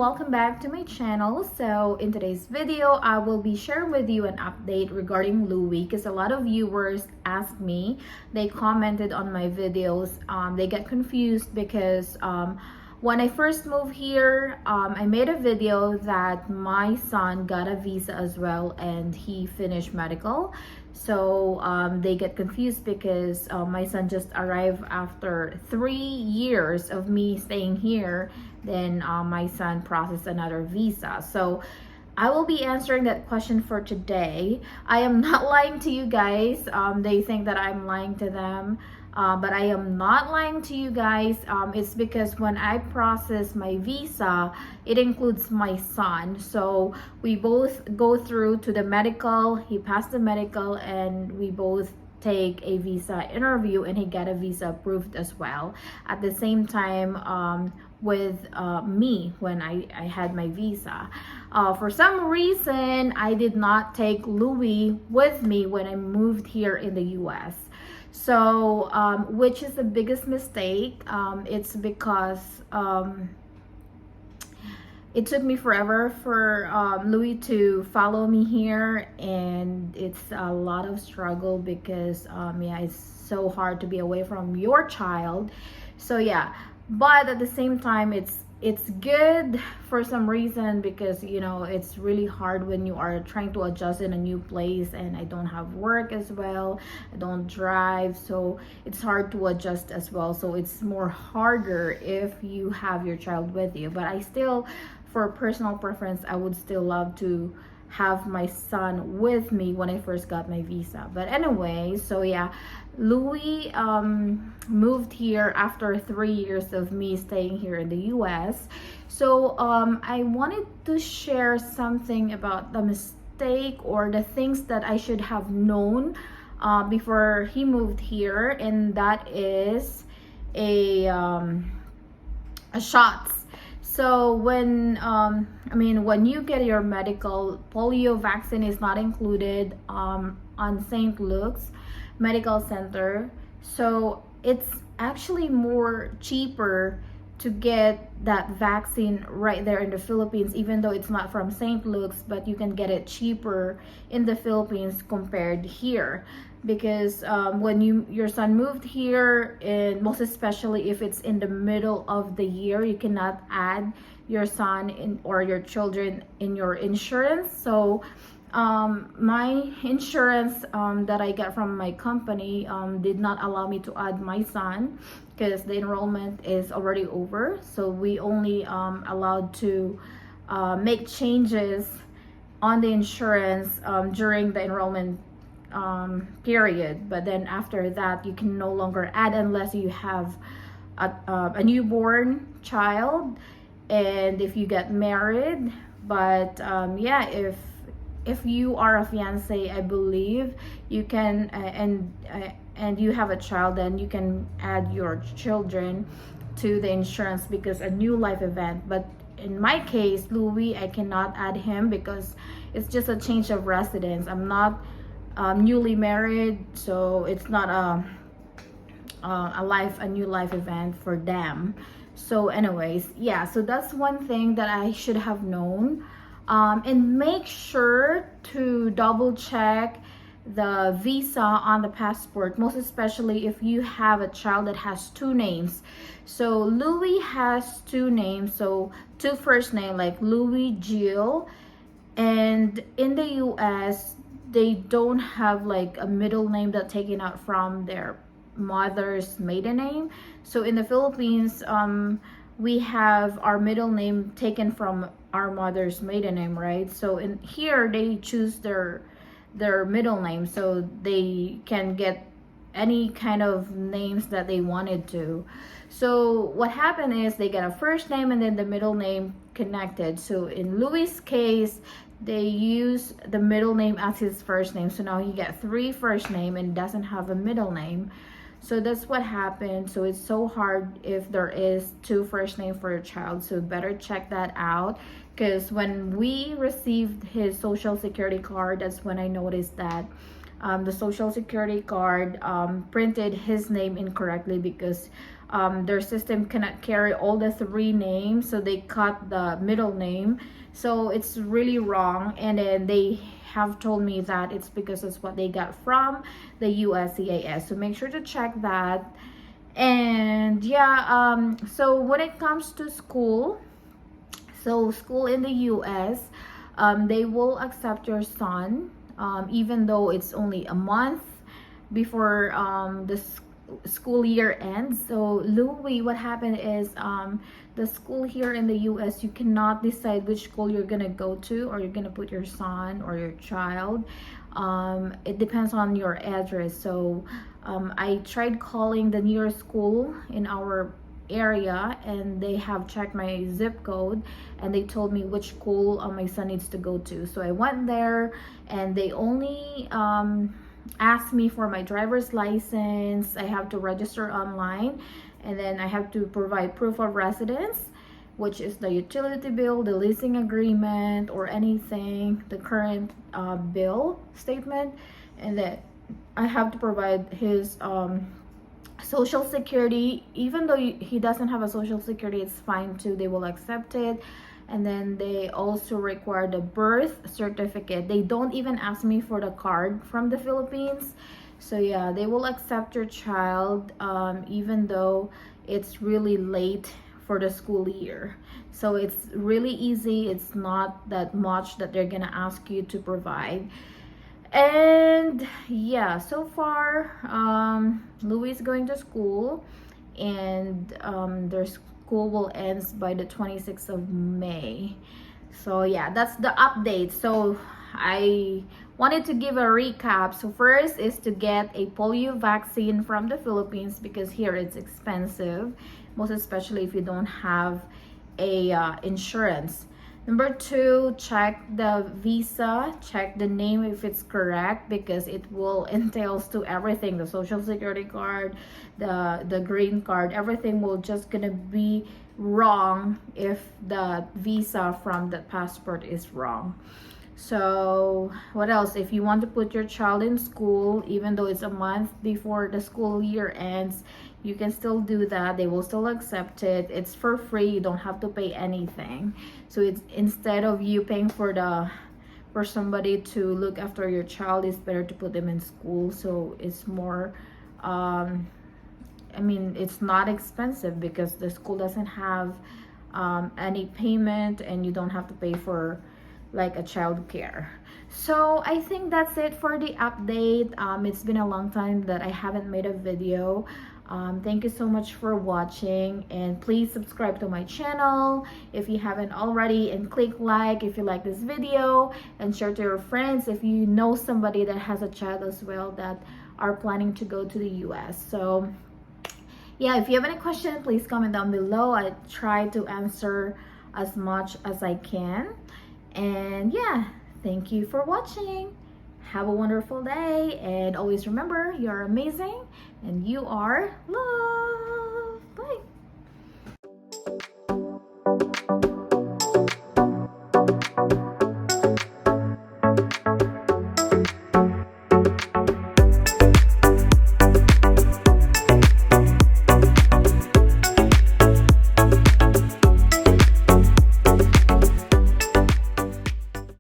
welcome back to my channel. So in today's video, I will be sharing with you an update regarding Louis, because a lot of viewers asked me, they commented on my videos, they get confused because when I first moved here, I made a video that my son got a visa as well and he finished medical. So they get confused because my son just arrived after 3 years of me staying here. Then my son processed another visa. So I will be answering that question for today. I am not lying to you guys. They think that I'm lying to them. But I am not lying to you guys. It's because when I process my visa, it includes my son. So we both go through to the medical. He passed the medical and we both take a visa interview and he got a visa approved as well. At the same time with me when I had my visa. For some reason, I did not take Louis with me when I moved here in the US. So which is the biggest mistake. It's because it took me forever for Louis to follow me here, and it's a lot of struggle because yeah, it's so hard to be away from your child. So yeah, but at the same time, it's good for some reason because, you know, it's really hard when you are trying to adjust in a new place, and I don't have work as well, I don't drive, so it's hard to adjust as well. So it's more harder if you have your child with you. But I still, for personal preference, I would still love to have my son with me when I first got my visa. But anyway, so yeah, Louis moved here after 3 years of me staying here in the US. So I wanted to share something about the mistake or the things that I should have known before he moved here, and that is a shots. So when when you get your medical, polio vaccine is not included on St. Luke's Medical Center. So it's actually more cheaper to get that vaccine right there in the Philippines, even though it's not from St. Luke's, but you can get it cheaper in the Philippines compared here. Because when your son moved here, and most especially if it's in the middle of the year, you cannot add your son in or your children in your insurance. So my insurance that I got from my company did not allow me to add my son because the enrollment is already over. So we only allowed to make changes on the insurance during the enrollment period. But then after that, you can no longer add unless you have a newborn child and if you get married. But yeah, if you are a fiance, I believe you can and you have a child, then you can add your children to the insurance because a new life event. But in my case, Louis, I cannot add him because it's just a change of residence. I'm not newly married, so it's not a new life event for them. So anyways, yeah, so that's one thing that I should have known. And make sure to double check the visa on the passport, most especially if you have a child that has 2 names. So Louis has 2 names, so 2 first name like Louis Jill, and in the US they don't have like a middle name that's taken out from their mother's maiden name. So in the Philippines, we have our middle name taken from our mother's maiden name, right? So in here they choose their middle name, so they can get any kind of names that they wanted to. So what happened is they get a first name and then the middle name connected. So in Louis' case, they use the middle name as his first name. So now he got 3 first name and doesn't have a middle name. So that's what happened. So it's so hard if there is 2 first name for a child. So better check that out, because when we received his social security card, that's when I noticed that the social security card printed his name incorrectly because their system cannot carry all the three names, so they cut the middle name, so it's really wrong. And then they have told me that it's because it's what they got from the USCIS, so make sure to check that. And yeah, so when it comes to school, so school in the US, they will accept your son, even though it's only a month before the school year ends. So Louis, what happened is the school here in the US, you cannot decide which school you're gonna go to, or you're gonna put your son or your child. It depends on your address. So I tried calling the nearest school in our area, and they have checked my zip code, and they told me which school my son needs to go to. So I went there, and they only asked me for my driver's license. I have to register online, and then I have to provide proof of residence, which is the utility bill, the leasing agreement, or anything, the current bill statement. And then I have to provide his social security. Even though he doesn't have a social security, it's fine too, they will accept it. And then they also require the birth certificate. They don't even ask me for the card from the Philippines. So yeah, they will accept your child even though it's really late for the school year. So it's really easy. It's not that much that they're gonna ask you to provide. And yeah, so far Louis is going to school, and their school will end by the 26th of May. So yeah, that's the update. So I wanted to give a recap. So first is to get a polio vaccine from the Philippines, because here it's expensive, most especially if you don't have a insurance. Number two, check the visa, check the name if it's correct, because it will entails to everything, the social security card, the green card, everything will just gonna be wrong if the visa from the passport is wrong. So what else? If you want to put your child in school, even though it's a month before the school year ends, you can still do that. They will still accept it. It's for free. You don't have to pay anything. So it's, instead of you paying for somebody to look after your child, it's better to put them in school. So it's more I mean, it's not expensive because the school doesn't have any payment, and you don't have to pay for like a child care. So I think that's it for the update. It's been a long time that I haven't made a video. Thank you so much for watching, and please subscribe to my channel if you haven't already, and click like if you like this video, and share to your friends if you know somebody that has a child as well that are planning to go to the US. So yeah, if you have any question, please comment down below. I try to answer as much as I can. And yeah, thank you for watching. Have a wonderful day, and always remember, you're amazing and you are loved.